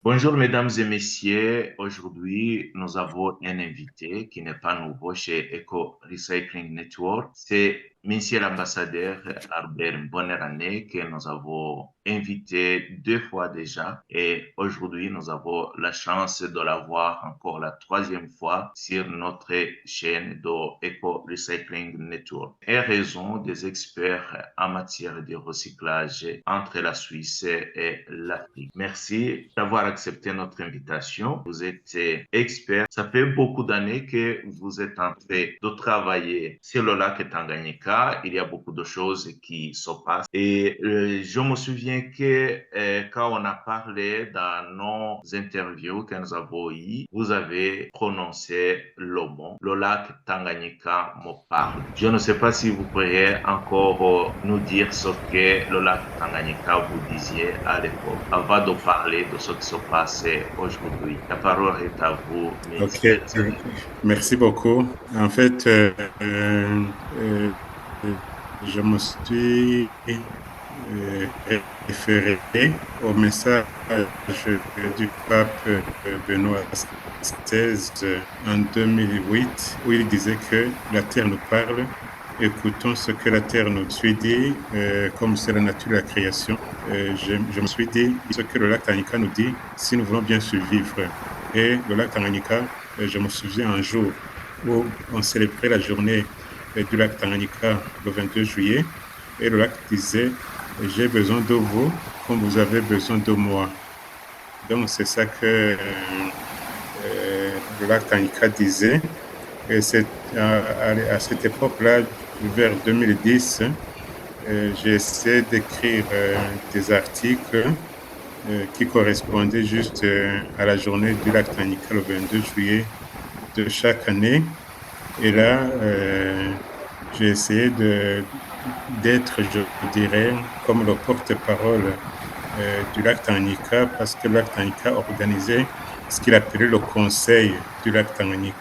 Bonjour mesdames et messieurs, aujourd'hui nous avons un invité qui n'est pas nouveau chez Eco Recycling Network. C'est Monsieur l'ambassadeur Albert Bonnerannais que nous avons invité deux fois déjà et aujourd'hui nous avons la chance de l'avoir encore la troisième fois sur notre chaîne de Eco Recycling Network. Et raison des experts en matière de recyclage entre la Suisse et l'Afrique. Merci d'avoir accepté notre invitation. Vous êtes expert. Ça fait beaucoup d'années que vous êtes en train de travailler sur le lac Tanganyika. Il y a beaucoup de choses qui se passent. Et je me souviens que quand on a parlé dans nos interviews que nous avons eues, vous avez prononcé le mot. Le lac Tanganyika me parle. Je ne sais pas si vous pourriez encore nous dire ce que le lac Tanganyika vous disiez à l'époque, avant de parler de ce qui se passe aujourd'hui. La parole est à vous, Ok, messieurs. merci beaucoup. En fait, euh, je me suis référé au message du pape Benoît XVI en 2008, où il disait que la terre nous parle. Écoutons ce que la terre nous dit, comme c'est la nature de la création. Je me suis dit ce que le lac Tanganyika nous dit si nous voulons bien survivre. Et le lac Tanganyika, je me souviens un jour où on célébrait la journée du lac Tanganyika le 22 juillet, et le lac disait j'ai besoin de vous comme vous avez besoin de moi. Donc c'est ça que le lac Tanganyika disait. Et c'est à cette époque-là, vers 2010, j'ai essayé d'écrire des articles qui correspondaient juste à la journée du lac Tanganyika le 22 juillet de chaque année. Et là, j'ai essayé d'être, je dirais, comme le porte-parole du lac Tanganyika, parce que le lac Tanganyika organisait ce qu'il appelait le conseil du lac Tanganyika,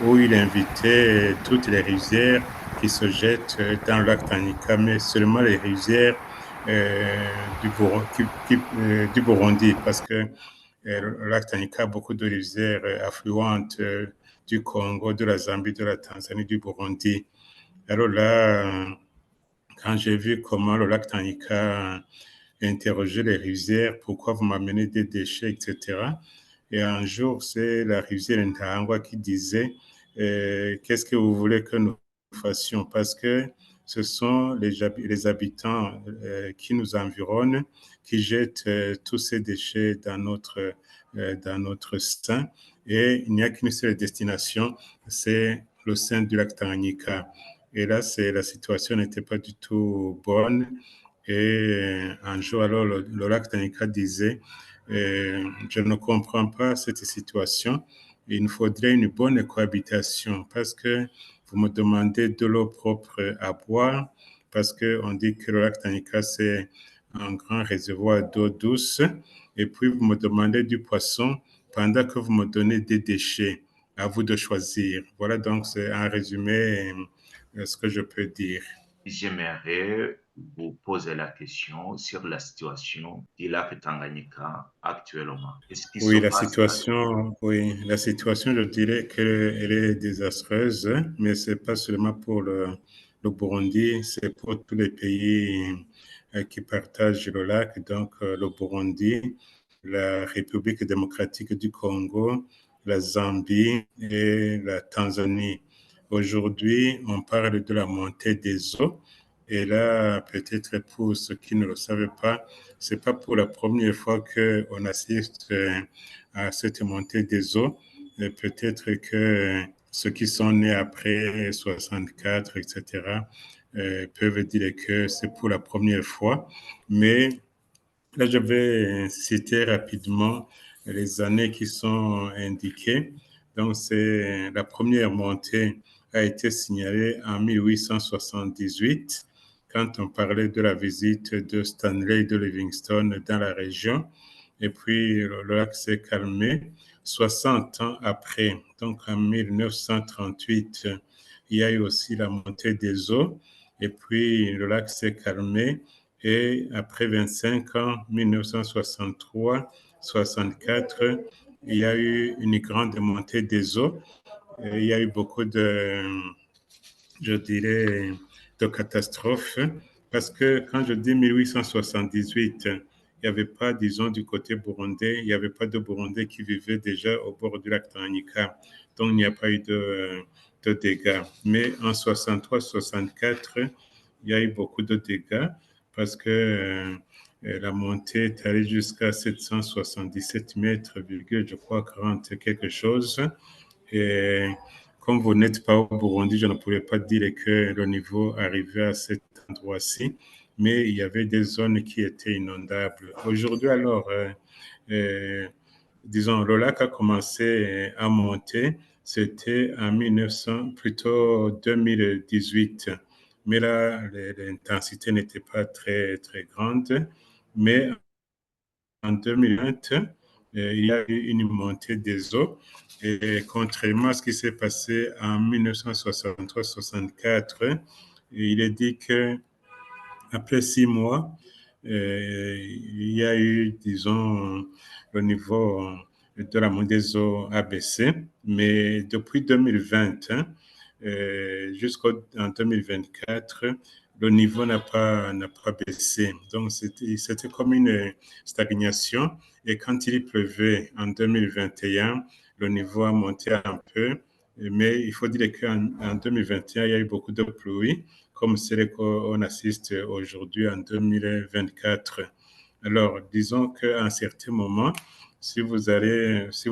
où il invitait toutes les rizières qui se jettent dans le lac Tanganyika, mais seulement les rizières du Burundi, parce que le lac Tanganyika a beaucoup de rizières affluentes du Congo, de la Zambie, de la Tanzanie, du Burundi. Alors là, quand j'ai vu comment le lac Tanganyika interrogeait les rizières, pourquoi vous m'amenez des déchets, etc. Et un jour, c'est la rivière Ntahangwa qui disait qu'est-ce que vous voulez que nous fassions? Parce que ce sont les habitants qui nous environnent qui jettent tous ces déchets dans notre sein. Et il n'y a qu'une seule destination, c'est le sein du lac Tanganyika. Et là, la situation n'était pas du tout bonne. Et un jour, alors, le lac Tanganyika disait je ne comprends pas cette situation. Il nous faudrait une bonne cohabitation parce que vous me demandez de l'eau propre à boire, parce qu'on dit que le lac Tanganyika, c'est un grand réservoir d'eau douce, et puis vous me demandez du poisson pendant que vous me donnez des déchets. À vous de choisir. Voilà donc c'est un résumé ce que je peux dire. J'aimerais vous poser la question sur la situation du lac Tanganyika actuellement. Est-ce qu'il se passe Oui, la situation, je dirais qu'elle est désastreuse, mais c'est pas seulement pour le Burundi, c'est pour tous les pays qui partagent le lac, donc le Burundi, la République démocratique du Congo, la Zambie et la Tanzanie. Aujourd'hui, on parle de la montée des eaux. Et là, peut-être pour ceux qui ne le savent pas, c'est pas pour la première fois qu'on assiste à cette montée des eaux. Et peut-être que ceux qui sont nés après 64, etc., peuvent dire que c'est pour la première fois. Mais là, je vais citer rapidement les années qui sont indiquées. Donc, c'est la première montée a été signalée en 1878 quand on parlait de la visite de Stanley de Livingstone dans la région. Et puis, le lac s'est calmé 60 ans après. Donc, en 1938, il y a eu aussi la montée des eaux. Et puis, le lac s'est calmé. Et après 25 ans, 1963, 1964, il y a eu une grande montée des eaux. Il y a eu beaucoup de, je dirais, de catastrophes. Parce que quand je dis 1878, il n'y avait pas, disons, du côté burundais, il n'y avait pas de Burundais qui vivaient déjà au bord du lac Tanganyika. Donc, il n'y a pas eu de dégâts. Mais en 63-64, il y a eu beaucoup de dégâts parce que la montée est allée jusqu'à 777 mètres, je crois, 40 quelque chose. Et comme vous n'êtes pas au Burundi, je ne pourrais pas dire que le niveau arrivait à cet endroit-ci, mais il y avait des zones qui étaient inondables. Aujourd'hui, alors, disons, le lac a commencé à monter, c'était en 1900, plutôt 2018. Mais là, l'intensité n'était pas très, très grande. Mais en 2020, il y a eu une montée des eaux. Et contrairement à ce qui s'est passé en 1963-64, il est dit que après 6 mois, il y a eu, disons, le niveau de la montée des eaux a baissé. Mais depuis 2020, jusqu'en 2024, le niveau n'a pas baissé. Donc, c'était comme une stagnation. Et quand il pleuvait en 2021, le niveau a monté un peu. Mais il faut dire qu'en 2021, il y a eu beaucoup de pluie, comme celle qu'on assiste aujourd'hui en 2024. Alors, disons qu'à un certain moment, si vous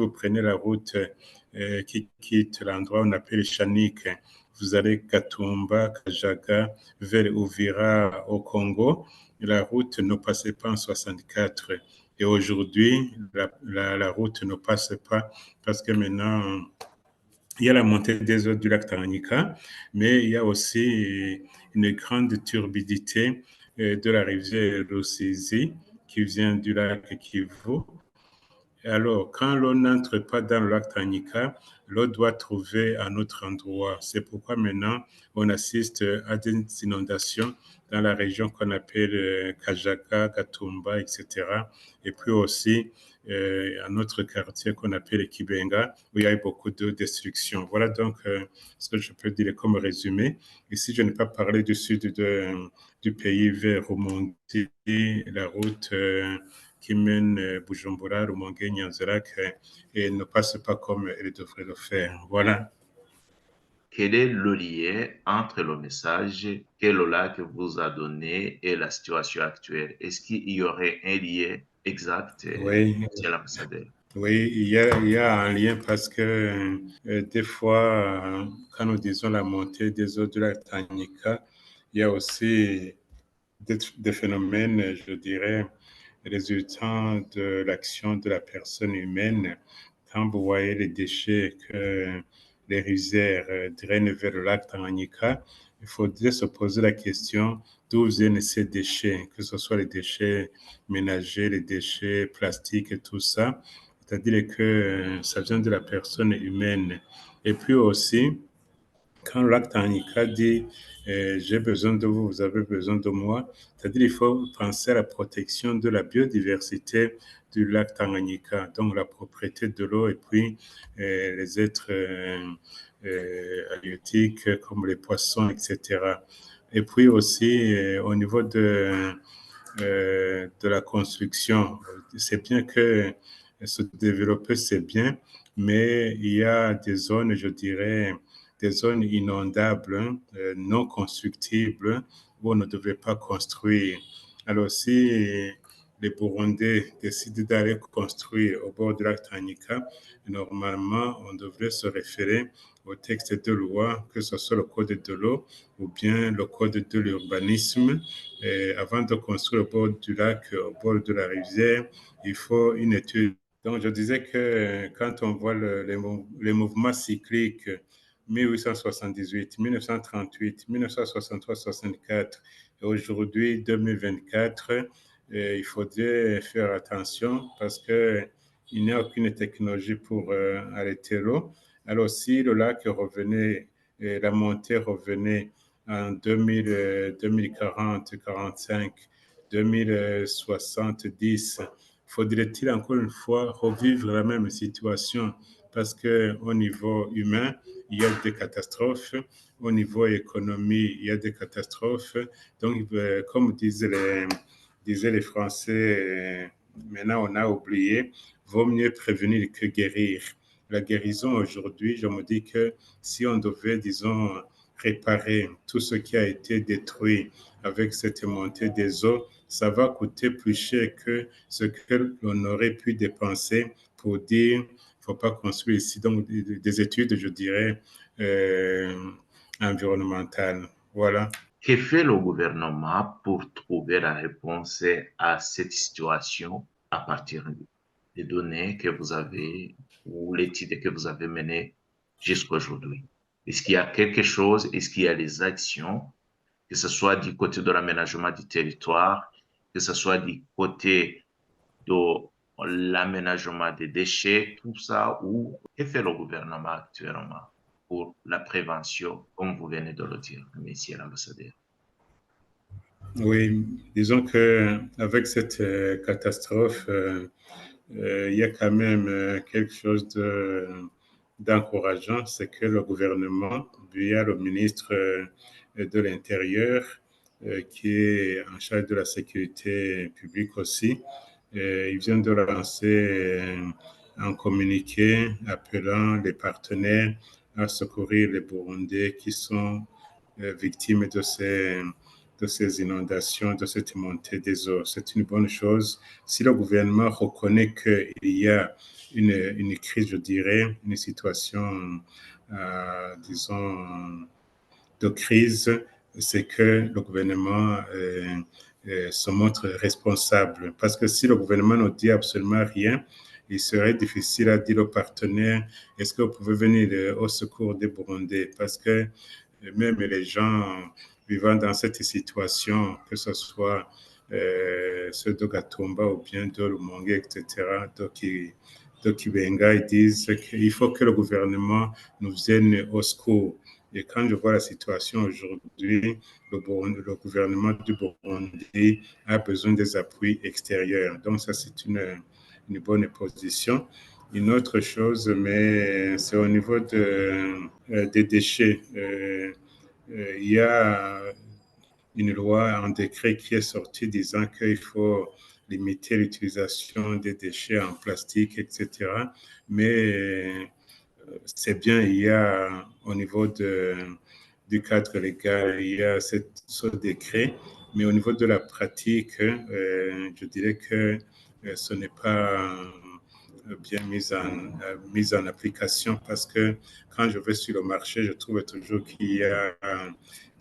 prenez la route qui quitte l'endroit où on appelle Chanik, vous allez Katumba, Kajaga, vers Uvira au Congo. La route ne passait pas en 64. Et aujourd'hui, la route ne passe pas parce que maintenant, il y a la montée des eaux du lac Tanganyika, mais il y a aussi une grande turbidité de la rivière Rusizi qui vient du lac Kivu. Alors, quand l'eau n'entre pas dans le lac Tanganyika, l'eau doit trouver un autre endroit. C'est pourquoi maintenant, on assiste à des inondations dans la région qu'on appelle Kajaga, Gatumba, etc. Et puis aussi, un autre quartier qu'on appelle Kibenga, où il y a eu beaucoup de destruction. Voilà donc ce que je peux dire comme résumé. Ici, je n'ai pas parlé du sud du pays vers Rumongi, la route qui mène Bujumbura, Rumonge, Nyanzarak et ne passe pas comme elle devrait le faire. Voilà. Quel est le lien entre le message que Lola vous a donné et la situation actuelle? Est-ce qu'il y aurait un lien exact, Oui, monsieur l'ambassadeur? oui, il y a un lien parce que des fois, quand nous disons la montée des eaux de la Tanganyika, il y a aussi des phénomènes, je dirais, résultant de l'action de la personne humaine. Quand vous voyez les déchets que les rizières drainent vers le lac Tanganyika, il faudrait se poser la question d'où viennent ces déchets, que ce soit les déchets ménagers, les déchets plastiques et tout ça. C'est-à-dire que ça vient de la personne humaine. Et puis aussi, quand l'acte Tanganyika dit j'ai besoin de vous, vous avez besoin de moi, c'est-à-dire qu'il faut penser à la protection de la biodiversité du lac Tanganyika, donc la propriété de l'eau et puis les êtres halieutiques comme les poissons, etc. Et puis aussi au niveau de la construction, c'est bien que se développer, c'est bien, mais il y a des zones, je dirais, des zones inondables, non constructibles, où on ne devrait pas construire. Alors, si les Burundais décident d'aller construire au bord du lac Tanganyika, normalement, on devrait se référer au texte de loi, que ce soit le code de l'eau ou bien le code de l'urbanisme. Et avant de construire au bord du lac, au bord de la rivière, il faut une étude. Donc, je disais que quand on voit les mouvements cycliques 1878, 1938, 1963, 64 et aujourd'hui 2024, il faudrait faire attention parce qu'il n'y a aucune technologie pour arrêter l'eau. Alors si le lac revenait, la montée revenait en 2040, 45, 2070, faudrait-il encore une fois revivre la même situation? Parce qu'au niveau humain, il y a des catastrophes, au niveau économie, il y a des catastrophes. Donc, comme disaient les Français, maintenant on a oublié, vaut mieux prévenir que guérir. La guérison aujourd'hui, je me dis que si on devait, disons, réparer tout ce qui a été détruit avec cette montée des eaux, ça va coûter plus cher que ce que l'on aurait pu dépenser pour dire il ne faut pas construire ici. Donc, des études, je dirais, environnementales. Voilà. Que fait le gouvernement pour trouver la réponse à cette situation à partir des données que vous avez ou l'étude que vous avez menée jusqu'à aujourd'hui? Est-ce qu'il y a quelque chose, est-ce qu'il y a des actions, que ce soit du côté de l'aménagement du territoire, que ce soit du côté de l'aménagement des déchets, tout ça, ou que fait le gouvernement actuellement pour la prévention, comme vous venez de le dire, monsieur l'ambassadeur? Oui, disons que avec cette catastrophe, il y a quand même quelque chose d'encourageant, c'est que le gouvernement, via le ministre de l'Intérieur, qui est en charge de la sécurité publique aussi, il vient de lancer un communiqué appelant les partenaires à secourir les Burundais qui sont victimes de ces inondations, de cette montée des eaux. C'est une bonne chose. Si le gouvernement reconnaît qu'il y a une crise, je dirais, une situation, disons, de crise, c'est que le gouvernement se montre responsable. Parce que si le gouvernement ne dit absolument rien, il serait difficile à dire aux partenaires, est-ce que vous pouvez venir au secours des Burundais? Parce que même les gens vivant dans cette situation, que ce soit ceux de Gatumba ou bien de Lumongue, etc., d'Okibenga, ils disent qu'il faut que le gouvernement nous vienne au secours. Et quand je vois la situation aujourd'hui, le gouvernement du Burundi a besoin des appuis extérieurs. Donc ça, c'est une bonne position. Une autre chose, mais c'est au niveau des déchets. Il y a une loi, un décret qui est sorti disant qu'il faut limiter l'utilisation des déchets en plastique, etc. Mais c'est bien, il y a au niveau du cadre légal, il y a ce décret, mais au niveau de la pratique, je dirais que ce n'est pas bien mise en application parce que quand je vais sur le marché, je trouve toujours qu'il y a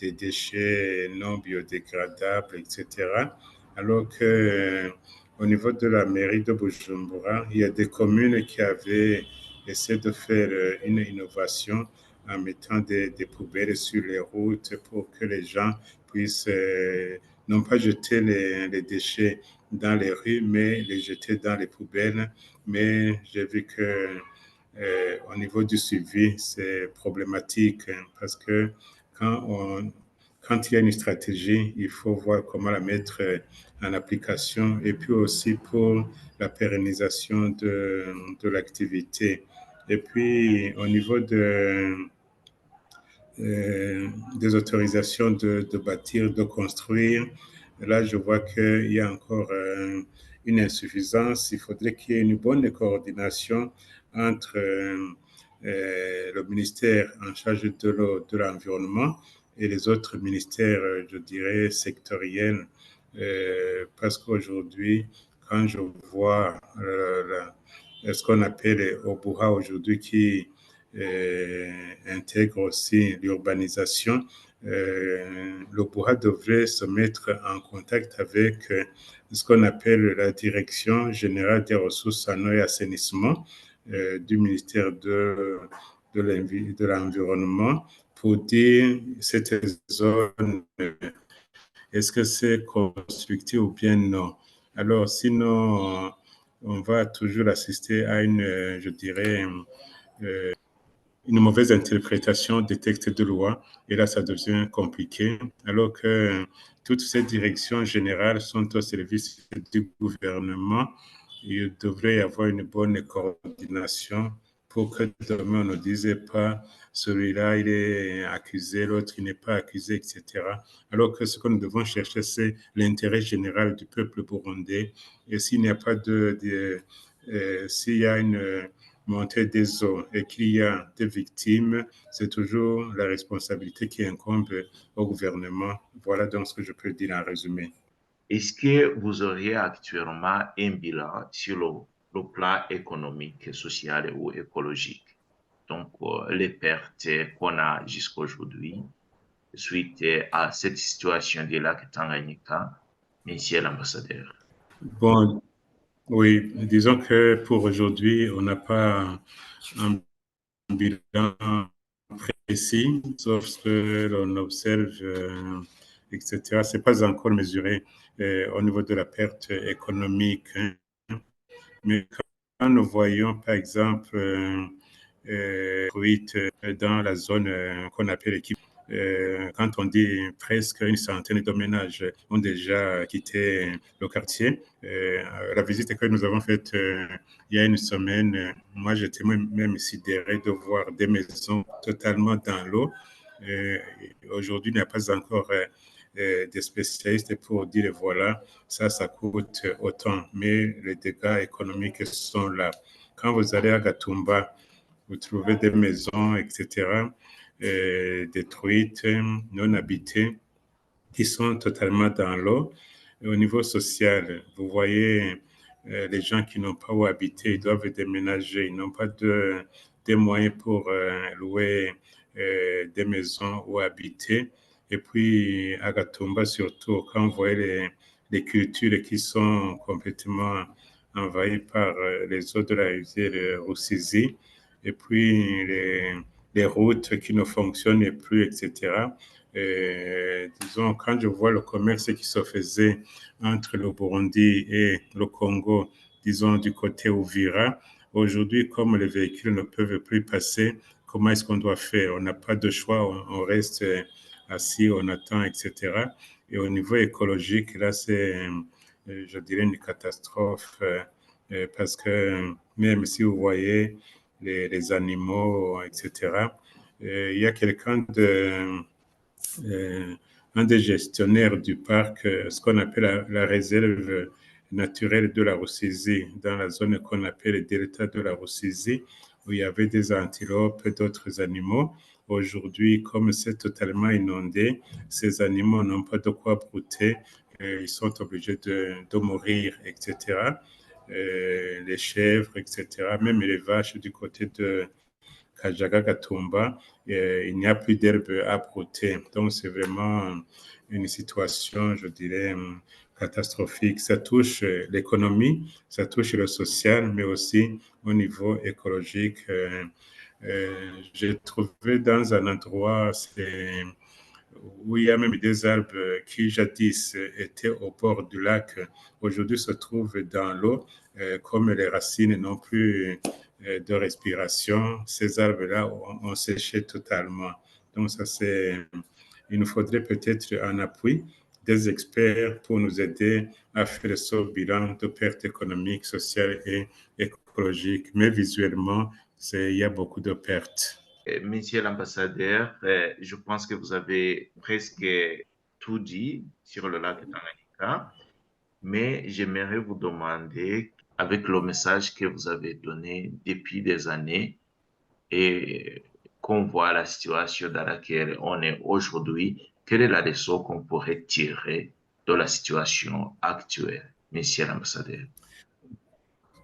des déchets non biodégradables, etc. Alors que au niveau de la mairie de Bujumbura, il y a des communes qui avaient essayé de faire une innovation en mettant des poubelles sur les routes pour que les gens puissent non pas jeter les déchets dans les rues, mais les jeter dans les poubelles. Mais j'ai vu que au niveau du suivi, c'est problématique hein, parce que quand, quand il y a une stratégie, il faut voir comment la mettre en application et puis aussi pour la pérennisation de l'activité. Et puis au niveau des autorisations de bâtir, de construire. Là, je vois qu'il y a encore une insuffisance. Il faudrait qu'il y ait une bonne coordination entre le ministère en charge de l'environnement et les autres ministères, je dirais, sectoriels. Parce qu'aujourd'hui, quand je vois ce qu'on appelle les Obuha aujourd'hui qui intègre aussi l'urbanisation. Le Bourra devrait se mettre en contact avec ce qu'on appelle la Direction générale des ressources en eau et assainissement du ministère de l'Environnement pour dire cette zone, est-ce que c'est constructif ou bien non. Alors, sinon, on va toujours assister à une, je dirais, une mauvaise interprétation des textes de loi et là, ça devient compliqué. Alors que toutes ces directions générales sont au service du gouvernement il devrait y avoir une bonne coordination pour que demain on ne disait pas celui-là il est accusé, l'autre il n'est pas accusé, etc. Alors que ce que nous devons chercher, c'est l'intérêt général du peuple burundais. Et s'il n'y a pas s'il y a une montée des eaux et qu'il y a des victimes, c'est toujours la responsabilité qui incombe au gouvernement. Voilà donc ce que je peux dire en résumé. Est-ce que vous auriez actuellement un bilan sur le plan économique, social ou écologique? Donc, les pertes qu'on a jusqu'à aujourd'hui suite à cette situation du lac Tanganyika, monsieur l'ambassadeur. Bon, oui, disons que pour aujourd'hui, on n'a pas un bilan précis, sauf ce que l'on observe, etc. Ce n'est pas encore mesuré au niveau de la perte économique, hein. Mais quand nous voyons, par exemple, dans la zone qu'on appelle l'équipe, quand on dit presque une centaine de ménages ont déjà quitté le quartier. La visite que nous avons faite il y a une semaine, moi j'étais même sidéré de voir des maisons totalement dans l'eau. Aujourd'hui, il n'y a pas encore des spécialistes pour dire voilà, ça coûte autant, mais les dégâts économiques sont là. Quand vous allez à Gatumba, vous trouvez des maisons, etc., détruites, non habitées, qui sont totalement dans l'eau. Et au niveau social, vous voyez les gens qui n'ont pas où habiter, ils doivent déménager, ils n'ont pas des moyens pour louer des maisons où habiter. Et puis, à Gatumba, surtout, quand vous voyez les cultures qui sont complètement envahies par les eaux de la rivière Rusizi, et puis les routes qui ne fonctionnent plus, etc. Disons, quand je vois le commerce qui se faisait entre le Burundi et le Congo, disons du côté Uvira, aujourd'hui, comme les véhicules ne peuvent plus passer, comment est-ce qu'on doit faire? On n'a pas de choix, on reste assis, on attend, etc. Et au niveau écologique, là, c'est, je dirais, une catastrophe parce que même si vous voyez les animaux, etc., il y a quelqu'un un des gestionnaires du parc, ce qu'on appelle la réserve naturelle de la Rusizi, dans la zone qu'on appelle le delta de la Rusizi, où il y avait des antilopes et d'autres animaux. Aujourd'hui, comme c'est totalement inondé, ces animaux n'ont pas de quoi brouter, ils sont obligés de mourir, etc. Les chèvres, etc., même les vaches du côté de Kajaga Gatumba, il n'y a plus d'herbe à brouter. Donc, c'est vraiment une situation, je dirais, catastrophique. Ça touche l'économie, ça touche le social, mais aussi au niveau écologique. J'ai trouvé dans un endroit où il y a même des arbres qui jadis étaient au bord du lac, aujourd'hui se trouvent dans l'eau, comme les racines n'ont plus de respiration, ces arbres-là ont séché totalement. Donc ça, il nous faudrait peut-être un appui des experts pour nous aider à faire ce bilan de pertes économiques, sociales et écologiques. Mais visuellement, il y a beaucoup de pertes. Monsieur l'ambassadeur, je pense que vous avez presque tout dit sur le lac Tanganyika, mais j'aimerais vous demander, avec le message que vous avez donné depuis des années et qu'on voit la situation dans laquelle on est aujourd'hui, quelle est la leçon qu'on pourrait tirer de la situation actuelle, monsieur l'ambassadeur?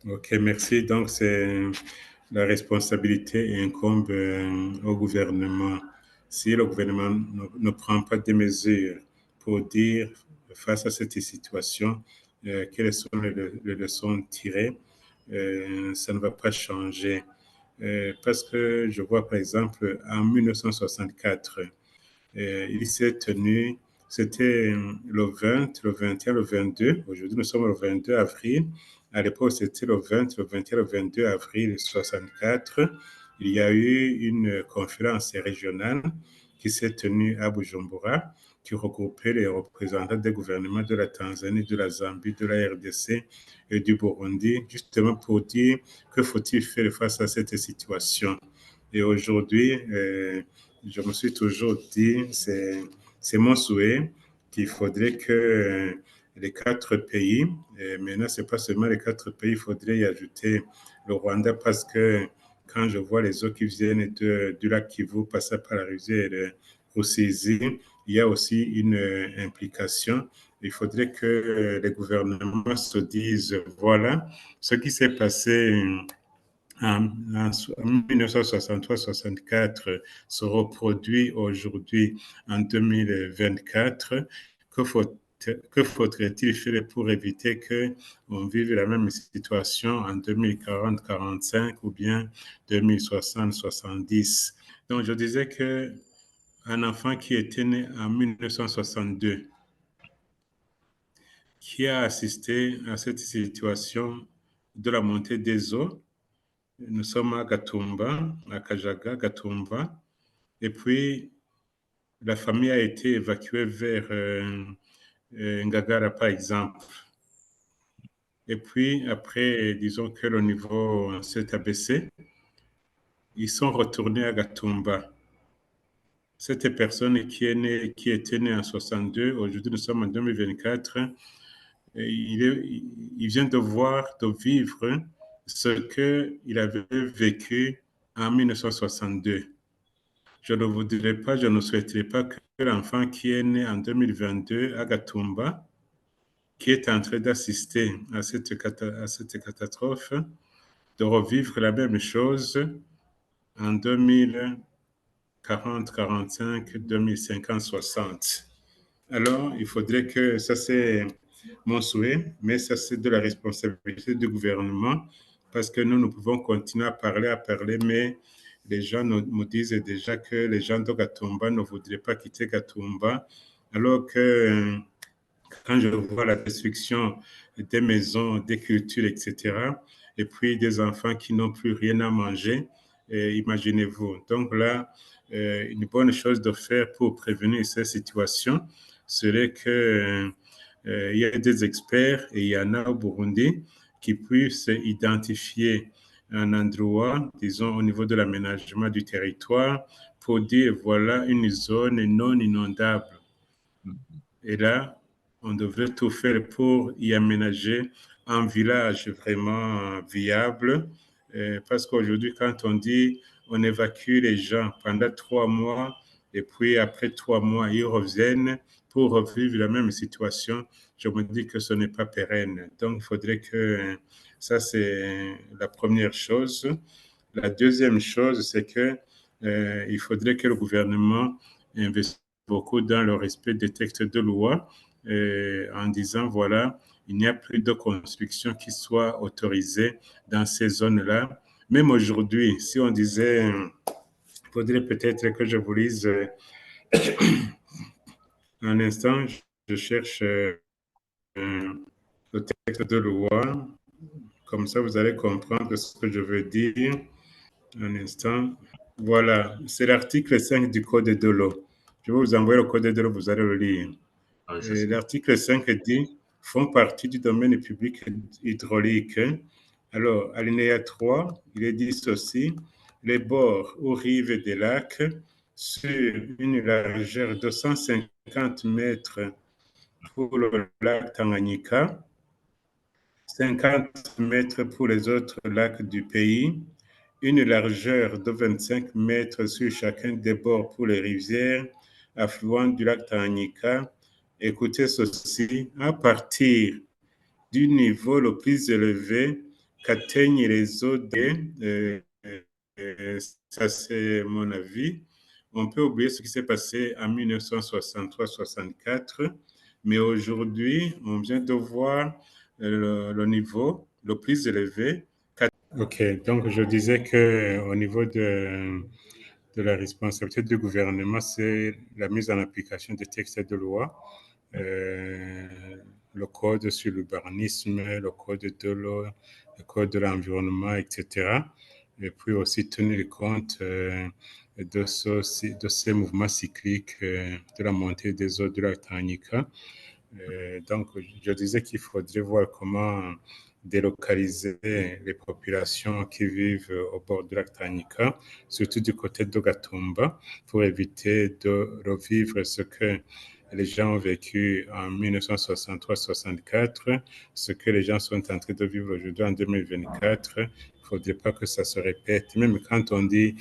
Ok, merci. Donc, c'est la responsabilité incombe au gouvernement. Si le gouvernement ne prend pas des mesures pour dire, face à cette situation, quelles sont les leçons tirées, ça ne va pas changer. Parce que je vois, par exemple, en 1964, il s'est tenu, c'était le 20, le 21, le 22. Aujourd'hui, nous sommes le 22 avril. À l'époque, c'était le 20, le 21, le 22 avril 64. Il y a eu une conférence régionale qui s'est tenue à Bujumbura qui regroupait les représentants des gouvernements de la Tanzanie, de la Zambie, de la RDC et du Burundi, justement pour dire que faut-il faire face à cette situation. Et aujourd'hui, je me suis toujours dit, c'est mon souhait, qu'il faudrait que les 4 pays, et maintenant c'est pas seulement les 4 pays, il faudrait y ajouter le Rwanda parce que quand je vois les eaux qui viennent du lac Kivu passer par la rivière Rusizi, il y a aussi une implication. Il faudrait que les gouvernements se disent, voilà, ce qui s'est passé en 1963-64 se reproduit aujourd'hui en 2024. Que faudrait-il faire pour éviter qu'on vive la même situation en 2040-45 ou bien 2060-70? Donc, je disais qu'un enfant qui était né en 1962, qui a assisté à cette situation de la montée des eaux, nous sommes à Gatumba, à Kajaga, Gatumba. Et puis, la famille a été évacuée vers Ngagara, par exemple. Et puis, après, disons que le niveau s'est abaissé, ils sont retournés à Gatumba. Cette personne qui était née en 62, aujourd'hui nous sommes en 2024, il vient de vivre ce qu'il avait vécu en 1962. Je ne voudrais pas, je ne souhaiterais pas que l'enfant qui est né en 2022 à Gatumba, qui est en train d'assister à cette catastrophe, de revivre la même chose en 2040, 45, 2050, 60. Alors, il faudrait que, ça c'est mon souhait, mais ça c'est de la responsabilité du gouvernement, parce que nous pouvons continuer à parler, mais les gens nous disent déjà que les gens de Gatumba ne voudraient pas quitter Gatumba, alors que quand je vois la destruction des maisons, des cultures, etc., et puis des enfants qui n'ont plus rien à manger, imaginez-vous. Donc là, une bonne chose de faire pour prévenir ces situations serait que il y a des experts, et il y en a au Burundi, qui puissent identifier un endroit, disons au niveau de l'aménagement du territoire, pour dire voilà une zone non inondable. Et là, on devrait tout faire pour y aménager un village vraiment viable. Parce qu'aujourd'hui, quand on dit on évacue les gens pendant 3 mois, et puis après 3 mois, ils reviennent pour revivre la même situation, je me dis que ce n'est pas pérenne. Donc, il faudrait que ça, c'est la première chose. La deuxième chose, c'est que il faudrait que le gouvernement investisse beaucoup dans le respect des textes de loi en disant, voilà, il n'y a plus de construction qui soit autorisée dans ces zones-là. Même aujourd'hui, si on disait, il faudrait peut-être que je vous lise un instant, je cherche le texte de loi, comme ça vous allez comprendre ce que je veux dire. Un instant. Voilà, c'est l'article 5 du Code de l'eau. Je vais vous envoyer le Code de l'eau, vous allez le lire. Ah oui, L'article 5 dit font partie du domaine public hydraulique. Alors, alinéa 3, il est dit ceci les bords ou rives des lacs sur une largeur de 150 mètres pour le lac Tanganyika, 50 mètres pour les autres lacs du pays, une largeur de 25 mètres sur chacun des bords pour les rivières affluents du lac Tanganyika. Écoutez ceci, à partir du niveau le plus élevé qu'atteignent les eaux ça c'est mon avis. On peut oublier ce qui s'est passé en 1963-64, mais aujourd'hui, on vient de voir le niveau le plus élevé. Ok, donc je disais que au niveau de la responsabilité du gouvernement, c'est la mise en application des textes de loi, le code sur l'urbanisme, le code de l'eau, le code de l'environnement, etc. Et puis aussi tenir compte de ces mouvements cycliques de la montée des eaux du lac Tanganyika. Donc, je disais qu'il faudrait voir comment délocaliser les populations qui vivent au bord du lac Tanganyika, surtout du côté de Gatumba, pour éviter de revivre ce que les gens ont vécu en 1963-64, ce que les gens sont en train de vivre aujourd'hui en 2024. Il ne faudrait pas que ça se répète. Même quand on dit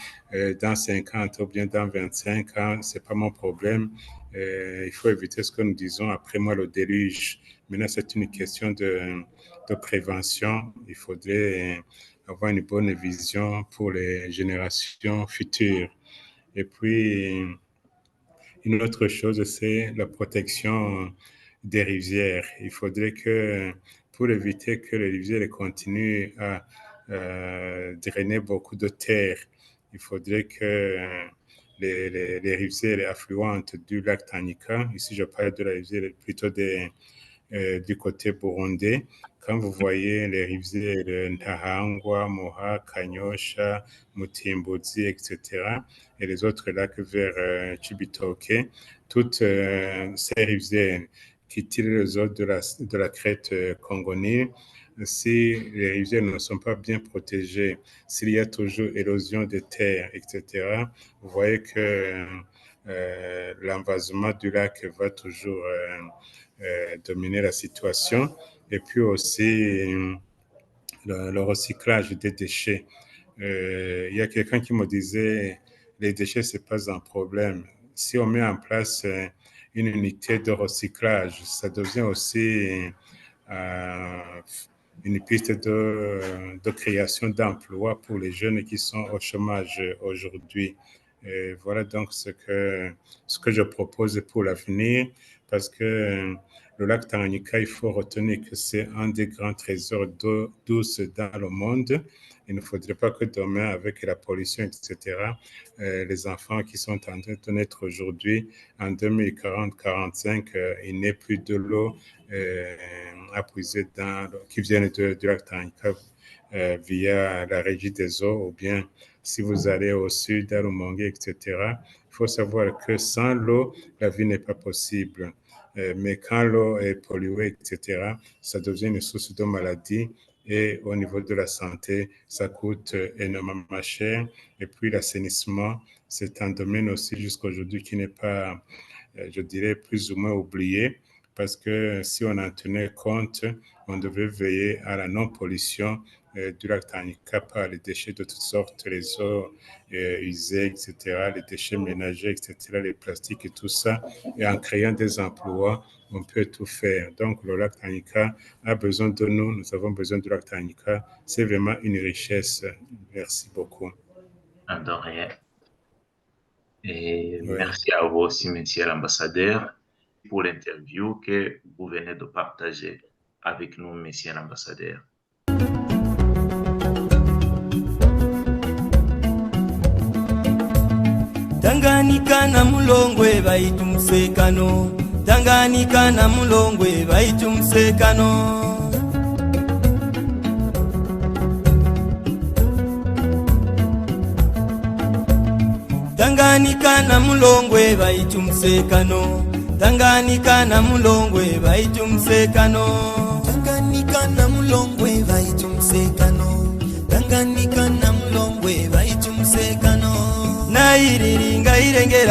dans 50 ou bien dans 25 ans, ce n'est pas mon problème. Il faut éviter ce que nous disons après moi le déluge. Maintenant, c'est une question de prévention. Il faudrait avoir une bonne vision pour les générations futures. Et puis, une autre chose, c'est la protection des rivières. Il faudrait que, pour éviter que les rivières continuent à drainer beaucoup de terre, il faudrait que les rivières affluentes du lac Tanganyika, ici je parle de la rivière plutôt du côté burundais, quand vous voyez les rivières Ntahangwa, Moha, Kanyosha, Mutimbuzi, etc., et les autres lacs vers Chibitoke, toutes ces rivières qui tirent les eaux de la crête Congo-Nil, si les rivières ne sont pas bien protégées, s'il y a toujours érosion des terres, etc., vous voyez que l'envasement du lac va toujours dominer la situation. Et puis aussi le recyclage des déchets. Il y a quelqu'un qui me disait les déchets, ce n'est pas un problème. Si on met en place une unité de recyclage, ça devient aussi une piste de création d'emplois pour les jeunes qui sont au chômage aujourd'hui. Voilà donc ce que je propose pour l'avenir, parce que le lac Tanganyika, il faut retenir que c'est un des grands trésors d'eau douce dans le monde. Il ne faudrait pas que demain, avec la pollution, etc., les enfants qui sont en train de naître aujourd'hui, en 2040-45, il n'y ait plus de l'eau à puiser qui viennent du lac Tanganyika via la régie des eaux, ou bien si vous allez au sud, à Rumonge, etc., il faut savoir que sans l'eau, la vie n'est pas possible. Mais quand l'eau est polluée, etc., ça devient une source de maladie. Et au niveau de la santé, ça coûte énormément cher. Et puis l'assainissement, c'est un domaine aussi jusqu'à aujourd'hui qui n'est pas, je dirais, plus ou moins oublié. Parce que si on en tenait compte, on devait veiller à la non-pollution du lac Tanganyika par les déchets de toutes sortes, les eaux usées, etc., les déchets ménagers, etc., les plastiques et tout ça. Et en créant des emplois, on peut tout faire. Donc, le lac Tanganyika a besoin de nous. Nous avons besoin du lac Tanganyika. C'est vraiment une richesse. Merci beaucoup. De rien. Et oui. Merci à vous aussi, monsieur l'ambassadeur, pour l'interview que vous venez de partager avec nous, monsieur l'ambassadeur. Tanganyika na mulongwe baitu msekano, Tanganyika na mulongwe baitu msekano. Tanganyika na mulongwe baitu msekano, Tanganyika na mulongwe baitu msekano. Tanganyika na mulongwe baitu msekano, Tanganyika na mulongwe baitu msekano. Na iriringa irengera